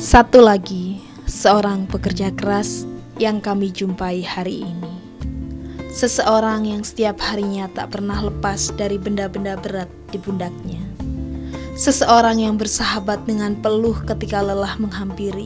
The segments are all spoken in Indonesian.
Satu lagi, seorang pekerja keras yang kami jumpai hari ini. Seseorang yang setiap harinya tak pernah lepas dari benda-benda berat di pundaknya. Seseorang yang bersahabat dengan peluh ketika lelah menghampiri,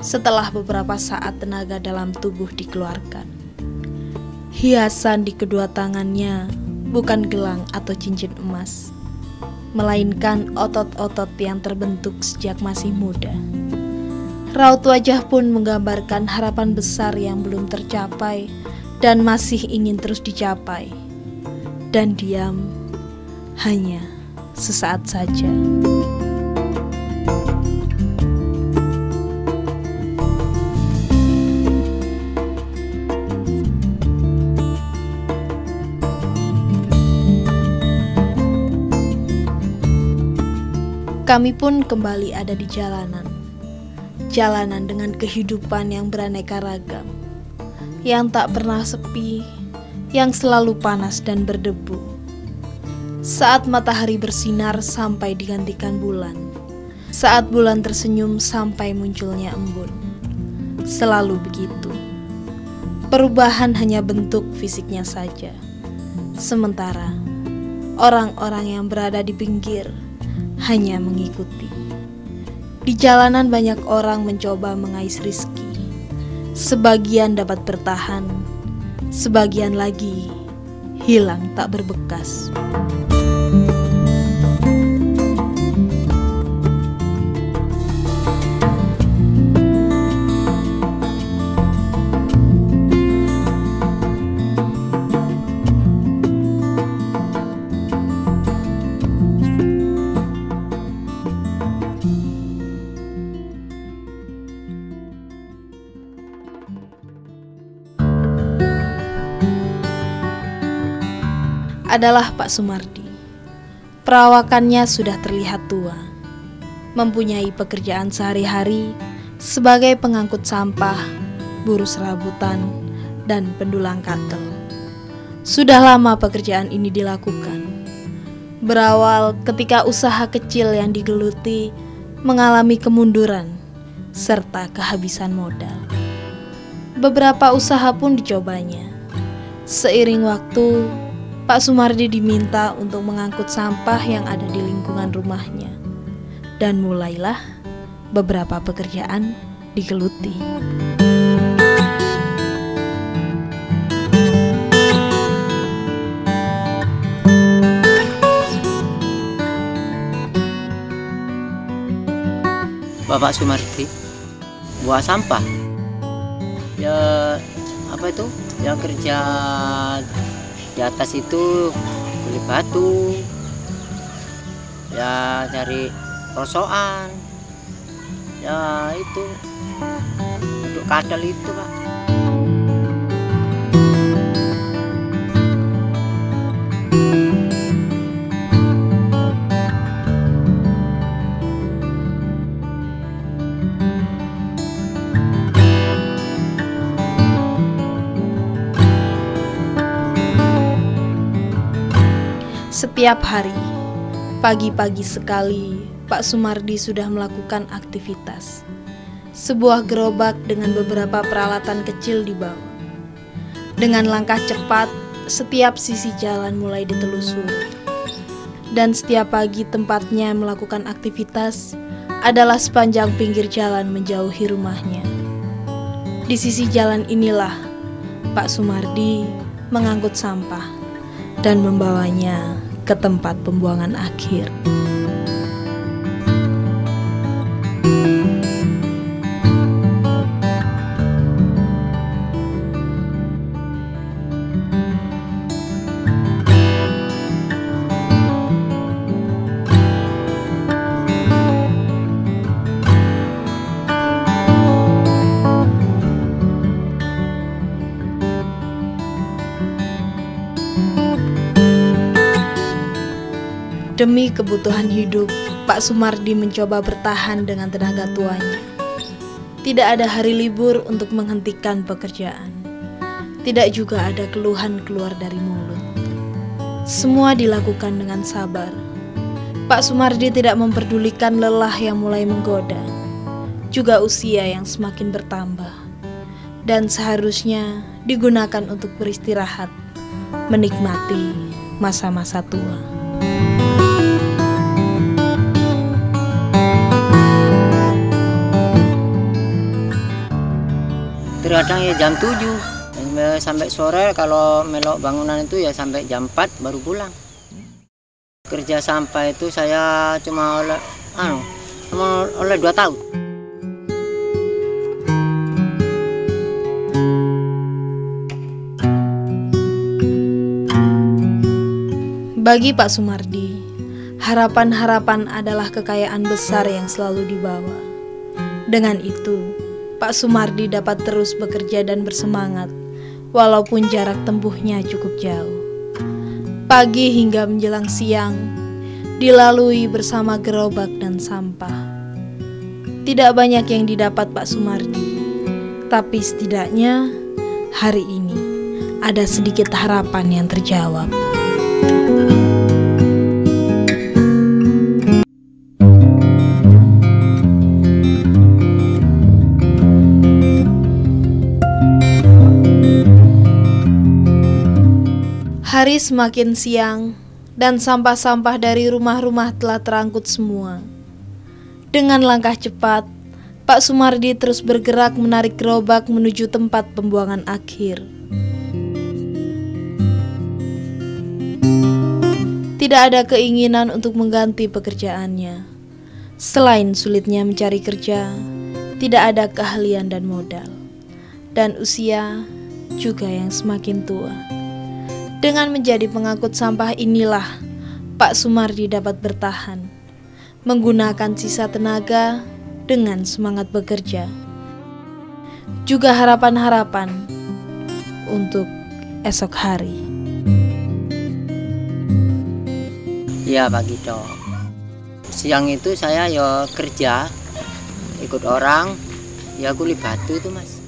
setelah beberapa saat tenaga dalam tubuh dikeluarkan. Hiasan di kedua tangannya bukan gelang atau cincin emas, melainkan otot-otot yang terbentuk sejak masih muda. Raut wajah pun menggambarkan harapan besar yang belum tercapai dan masih ingin terus dicapai. Dan diam hanya sesaat saja. Kami pun kembali ada di jalanan. Jalanan dengan kehidupan yang beraneka ragam, yang tak pernah sepi, yang selalu panas dan berdebu. Saat matahari bersinar sampai digantikan bulan, saat bulan tersenyum sampai munculnya embun. Selalu begitu. Perubahan hanya bentuk fisiknya saja. Sementara orang-orang yang berada di pinggir hanya mengikuti. Di jalanan banyak orang mencoba mengais rizki. Sebagian dapat bertahan, sebagian lagi hilang tak berbekas. Adalah Pak Sumardi. Perawakannya sudah terlihat tua, mempunyai pekerjaan sehari-hari sebagai pengangkut sampah, buruh serabutan, dan pendulang katel. Sudah lama pekerjaan ini dilakukan. Berawal ketika usaha kecil yang digeluti mengalami kemunduran serta kehabisan modal. Beberapa usaha pun dicobanya. Seiring waktu, Pak Sumardi diminta untuk mengangkut sampah yang ada di lingkungan rumahnya. Dan mulailah beberapa pekerjaan digeluti. Bapak Sumardi buah sampah. Ya apa itu? Yang kerja di atas itu beli batu, ya cari rosokan, ya itu untuk kadal itu Pak. Setiap hari, pagi-pagi sekali, Pak Sumardi sudah melakukan aktivitas. Sebuah gerobak dengan beberapa peralatan kecil dibawa. Dengan langkah cepat, setiap sisi jalan mulai ditelusuri. Dan setiap pagi tempatnya melakukan aktivitas adalah sepanjang pinggir jalan menjauhi rumahnya. Di sisi jalan inilah Pak Sumardi mengangkut sampah dan membawanya ke tempat pembuangan akhir. Demi kebutuhan hidup, Pak Sumardi mencoba bertahan dengan tenaga tuanya. Tidak ada hari libur untuk menghentikan pekerjaan. Tidak juga ada keluhan keluar dari mulut. Semua dilakukan dengan sabar. Pak Sumardi tidak memperdulikan lelah yang mulai menggoda, juga usia yang semakin bertambah, dan seharusnya digunakan untuk beristirahat, menikmati masa-masa tua. Terkadang ya jam 7 sampai sore, kalau melok bangunan itu ya sampai jam 4 baru pulang. Kerja sampah itu saya cuma oleh 2 tahun. Bagi Pak Sumardi, harapan-harapan adalah kekayaan besar yang selalu dibawa. Dengan itu, Pak Sumardi dapat terus bekerja dan bersemangat, walaupun jarak tempuhnya cukup jauh. Pagi hingga menjelang siang, dilalui bersama gerobak dan sampah. Tidak banyak yang didapat Pak Sumardi, tapi setidaknya hari ini ada sedikit harapan yang terjawab. Hari semakin siang dan sampah-sampah dari rumah-rumah telah terangkut semua. Dengan langkah cepat, Pak Sumardi terus bergerak menarik gerobak menuju tempat pembuangan akhir. Tidak ada keinginan untuk mengganti pekerjaannya. Selain sulitnya mencari kerja, tidak ada keahlian dan modal, dan usia juga yang semakin tua. Dengan menjadi pengangkut sampah inilah Pak Sumardi dapat bertahan, menggunakan sisa tenaga dengan semangat bekerja. Juga harapan-harapan untuk esok hari. Ya Pak Gito, siang itu saya ya kerja, ikut orang, ya kuli batu itu Mas.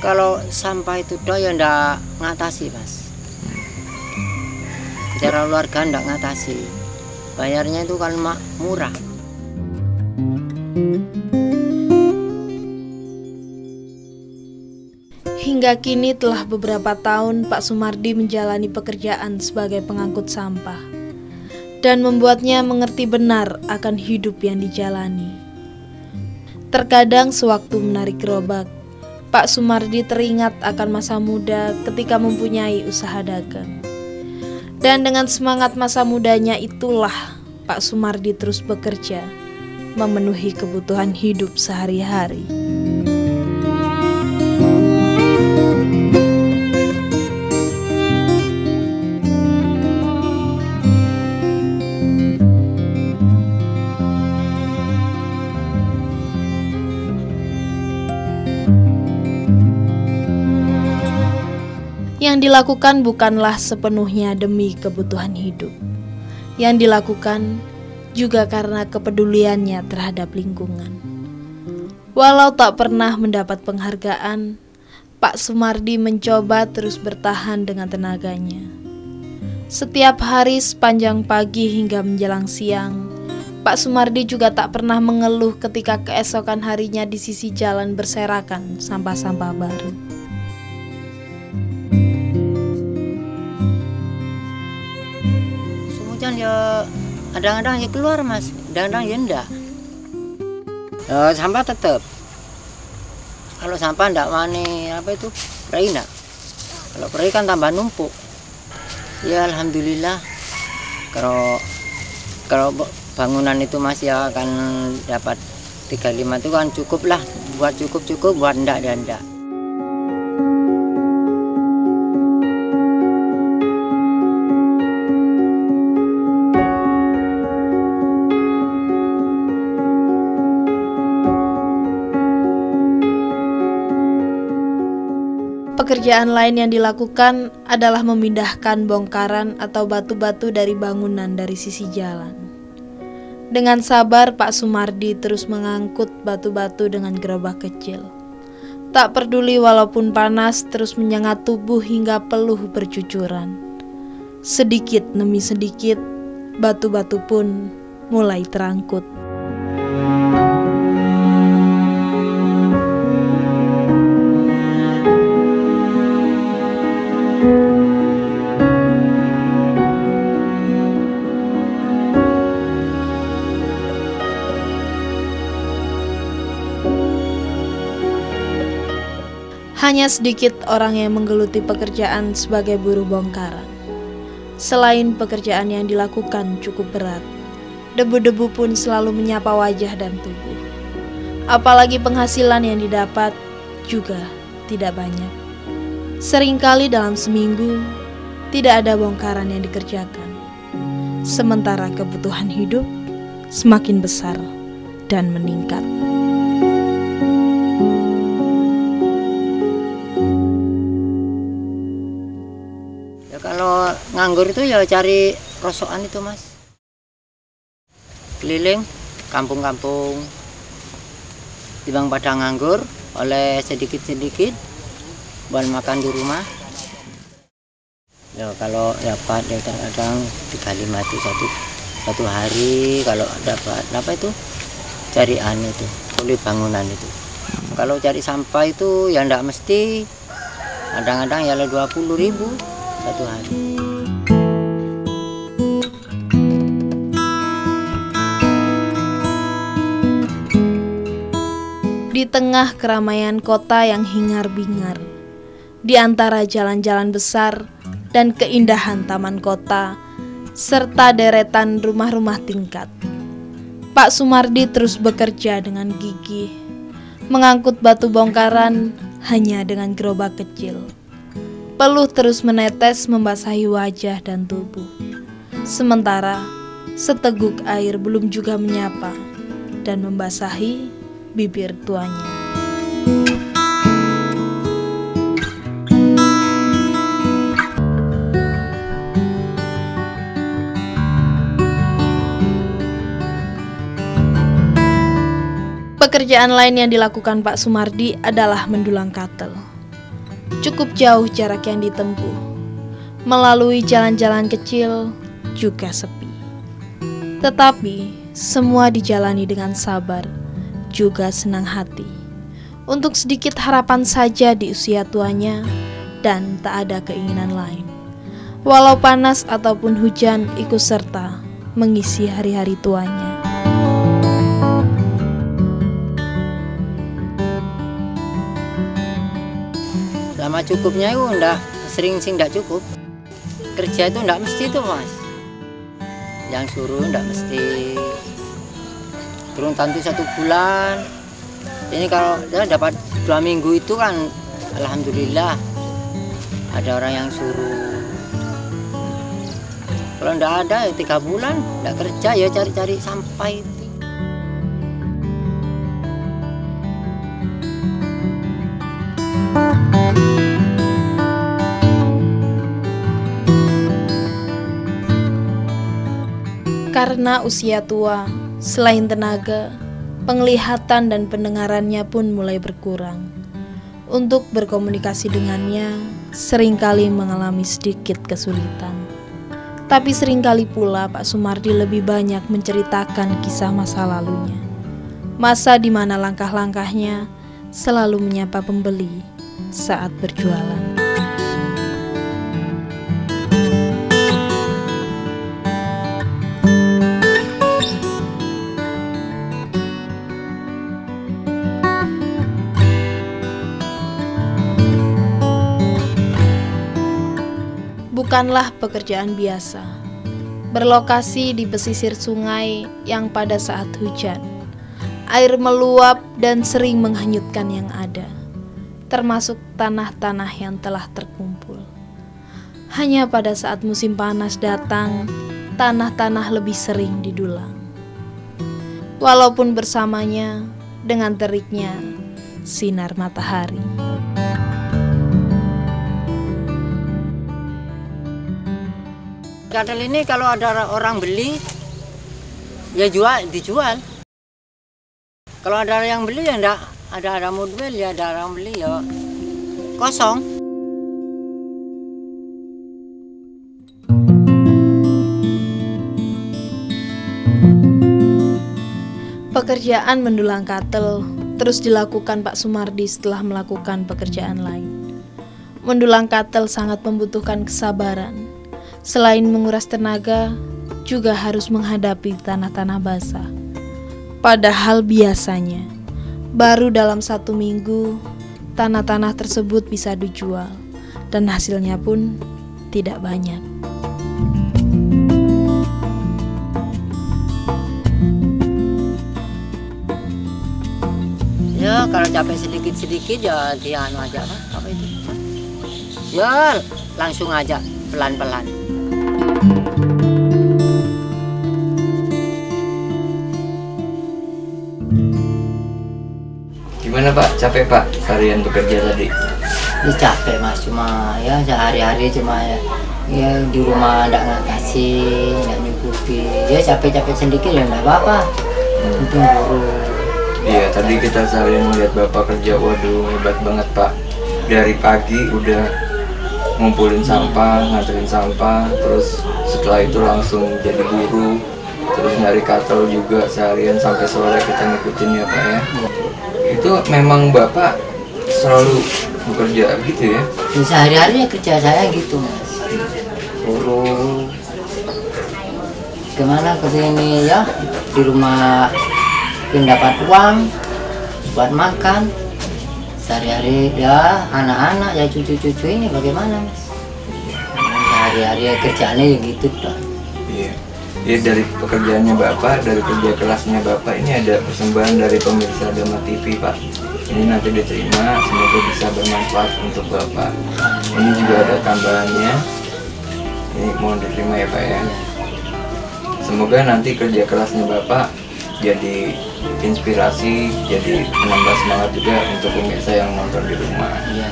Kalau sampah itu ya ndak ngatasi Mas. Secara keluarga ndak ngatasi, bayarnya itu kan murah. Hingga kini telah beberapa tahun Pak Sumardi menjalani pekerjaan sebagai pengangkut sampah, dan membuatnya mengerti benar akan hidup yang dijalani. Terkadang sewaktu menarik gerobak, Pak Sumardi teringat akan masa muda ketika mempunyai usaha dagang. Dan dengan semangat masa mudanya itulah Pak Sumardi terus bekerja, memenuhi kebutuhan hidup sehari-hari. Yang dilakukan bukanlah sepenuhnya demi kebutuhan hidup. Yang dilakukan juga karena kepeduliannya terhadap lingkungan. Walau tak pernah mendapat penghargaan, Pak Sumardi mencoba terus bertahan dengan tenaganya. Setiap hari sepanjang pagi hingga menjelang siang, Pak Sumardi juga tak pernah mengeluh ketika keesokan harinya di sisi jalan berserakan sampah-sampah baru. Ya kadang-kadang ya keluar Mas, kadang-kadang ya enggak. Sampah tetap. Kalau sampah enggak wani prei enggak. Kalau prei kan tambah numpuk. Ya alhamdulillah. Kalau bangunan itu Mas ya akan dapat 35 itu kan cukup lah, buat cukup buat enggak dan enggak. Pekerjaan lain yang dilakukan adalah memindahkan bongkaran atau batu-batu dari bangunan dari sisi jalan. Dengan sabar Pak Sumardi terus mengangkut batu-batu dengan gerobak kecil. Tak peduli walaupun panas terus menyengat tubuh hingga peluh bercucuran. Sedikit demi sedikit, batu-batu pun mulai terangkut. Hanya sedikit orang yang menggeluti pekerjaan sebagai buruh bongkaran. Selain pekerjaan yang dilakukan cukup berat, debu-debu pun selalu menyapa wajah dan tubuh. Apalagi penghasilan yang didapat juga tidak banyak. Seringkali dalam seminggu tidak ada bongkaran yang dikerjakan. Sementara kebutuhan hidup semakin besar dan meningkat. Kalau nganggur itu ya cari rosokan itu mas, keliling kampung-kampung, timbang pada nganggur oleh sedikit-sedikit buat makan di rumah. Ya kalau dapat ya kadang 3-5 itu satu hari. Kalau dapat apa itu carian itu kulit bangunan itu. Kalau cari sampah itu ya ndak mesti, kadang-kadang ya 20.000 satu hari. Di tengah keramaian kota yang hingar-bingar, di antara jalan-jalan besar dan keindahan taman kota, serta deretan rumah-rumah tingkat, Pak Sumardi terus bekerja dengan gigih, mengangkut batu bongkaran hanya dengan gerobak kecil. Peluh terus menetes membasahi wajah dan tubuh. Sementara seteguk air belum juga menyapa dan membasahi bibir tuanya. Pekerjaan lain yang dilakukan Pak Sumardi adalah mendulang katel. Cukup jauh jarak yang ditempuh, melalui jalan-jalan kecil juga sepi. Tetapi semua dijalani dengan sabar, juga senang hati. Untuk sedikit harapan saja di usia tuanya dan tak ada keinginan lain. Walau panas ataupun hujan ikut serta mengisi hari-hari tuanya. Lama cukupnya itu sering ndak cukup. Kerja itu ndak mesti itu mas, yang suruh ndak mesti. Turun tantu 1 bulan, ini kalau ya dapat 2 minggu itu kan alhamdulillah ada orang yang suruh. Kalau ndak ada ya 3 bulan ndak kerja ya cari-cari sampai. Karena usia tua, selain tenaga, penglihatan dan pendengarannya pun mulai berkurang. Untuk berkomunikasi dengannya, seringkali mengalami sedikit kesulitan. Tapi seringkali pula Pak Sumardi lebih banyak menceritakan kisah masa lalunya. Masa di mana langkah-langkahnya selalu menyapa pembeli saat berjualan. Bukanlah pekerjaan biasa. Berlokasi di pesisir sungai yang pada saat hujan, air meluap dan sering menghanyutkan yang ada, termasuk tanah-tanah yang telah terkumpul. Hanya pada saat musim panas datang, tanah-tanah lebih sering didulang. Walaupun bersamanya dengan teriknya sinar matahari. Katel ini kalau ada orang beli, ya dijual. Kalau ada yang beli ya enggak, ada model ya ada orang beli ya kosong. Pekerjaan mendulang katel terus dilakukan Pak Sumardi setelah melakukan pekerjaan lain. Mendulang katel sangat membutuhkan kesabaran. Selain menguras tenaga, juga harus menghadapi tanah-tanah basah. Padahal biasanya, baru dalam 1 minggu, tanah-tanah tersebut bisa dijual, dan hasilnya pun tidak banyak. Ya kalau capek sedikit-sedikit ya dianu aja Pak. Apa itu? Ya langsung aja pelan-pelan. Gimana Pak? Capek Pak seharian bekerja tadi? Ya capek Mas, cuma ya sehari-hari cuma ya di rumah nggak ngatasin, nggak nyukupi. Ya capek-capek sedikit ya nggak apa-apa. Untung buru. Iya, tadi kita seharian melihat Bapak kerja, waduh hebat banget Pak. Dari pagi udah ngumpulin sampah, nganterin sampah, terus setelah itu langsung jadi buruh, terus nyari katel juga seharian sampai sore kita ngikutin ya Pak ya. Itu memang Bapak selalu bekerja gitu ya? Ya, sehari-hari kerja saya gitu Mas. Buruh. Gimana kesini ya di rumah yang dapat uang buat makan sehari-hari ya anak-anak ya cucu-cucu ini bagaimana Mas? Sehari-hari ya kerjaannya ya gitu toh. Iya. Ya dari pekerjaannya Bapak, dari kerja kerasnya Bapak ini ada persembahan dari pemirsa Dharma TV Pak. Ini nanti diterima, semoga bisa bermanfaat untuk Bapak. Ini juga ada tambahannya. Ini mohon diterima ya Pak ya. Semoga nanti kerja kerasnya Bapak jadi inspirasi, jadi menambah semangat juga untuk pemirsa yang nonton di rumah. Iya.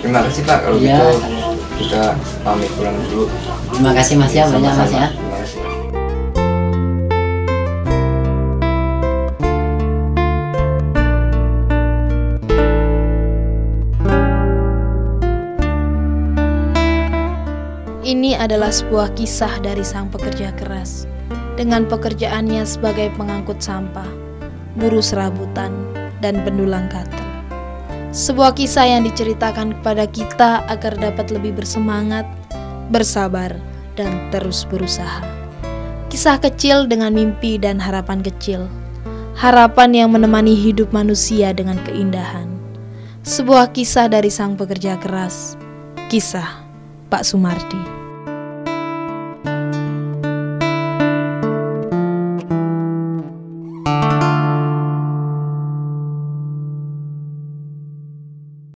Terima kasih Pak, kalau Iya, gitu kita pamit pulang dulu. Terima kasih Mas ya, banyak Mas ya. Terima kasih. Ini adalah sebuah kisah dari sang pekerja keras. Dengan pekerjaannya sebagai pengangkut sampah, buruh serabutan, dan pendulang katel. Sebuah kisah yang diceritakan kepada kita agar dapat lebih bersemangat, bersabar, dan terus berusaha. Kisah kecil dengan mimpi dan harapan kecil. Harapan yang menemani hidup manusia dengan keindahan. Sebuah kisah dari sang pekerja keras. Kisah Pak Sumardi.